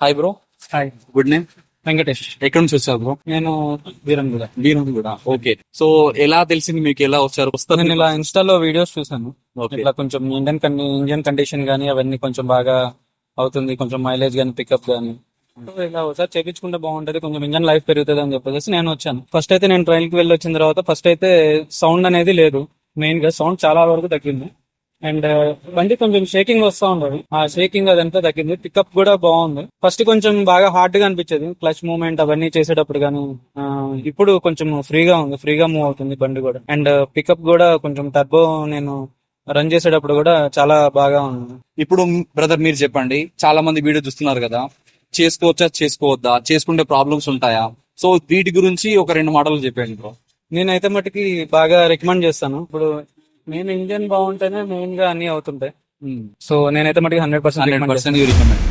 Hi bro. Hi, good name. Venkatesh. ఎక్కడి నుంచి వచ్చారు బ్రో? నేను వీరంగుల. వీరం కూడా. ఓకే. సో ఎలా తెలిసింది మీకు, ఎలా వచ్చారు? వస్తారు నేను ఇలా ఇన్స్టాలో వీడియోస్ చూసాను. ఓకే. ఇట్లా కొంచెం ఇండియన్ కండిషన్ గానీ అవన్నీ కొంచెం బాగా అవుతుంది, కొంచెం మైలేజ్ గానీ పికప్ గానీ. సో ఇలా ఒకసారి చేపించుకుంటే బాగుంటది, కొంచెం ఇంజన్ లైఫ్ పెరుగుతుంది అని చెప్పేసి నేను వచ్చాను. ఫస్ట్ అయితే నేను ట్రైల్ కి వెళ్ళి వచ్చిన తర్వాత ఫస్ట్ అయితే సౌండ్ అనేది లేదు. మెయిన్ గా సౌండ్ చాలా వరకు తగ్గింది. అండ్ బండి కొంచెం షేకింగ్ వస్తా ఉండదు, ఆ షేకింగ్ అదంతా తగ్గింది. పికప్ కూడా బాగుంది. ఫస్ట్ కొంచెం బాగా హార్డ్ గా అనిపించేది క్లచ్ మూవ్మెంట్ అవన్నీ చేసేటప్పుడు కానీ. ఇప్పుడు కొంచెం ఫ్రీగా ఉంది, ఫ్రీగా మూవ్ అవుతుంది బండి కూడా. అండ్ పికప్ కూడా కొంచెం టర్బో నేను రన్ చేసేటప్పుడు కూడా చాలా బాగా ఉంది. ఇప్పుడు బ్రదర్ మీరు చెప్పండి, చాలా మంది వీడియో చూస్తున్నారు కదా, చేసుకోవచ్చా చేసుకోవద్దా, చేసుకుంటే ప్రాబ్లమ్స్ ఉంటాయా? సో వీటి గురించి ఒక 2 మాటలు చెప్పండి బ్రో. నేనైతే మటుకి బాగా రికమెండ్ చేస్తాను. ఇప్పుడు మెయిన్ ఇంజన్ బాగుంటేనే మెయిన్ గా అన్ని అవుతుంటాయి. సో నేనైతే మటుకి 100% 100% you recommend.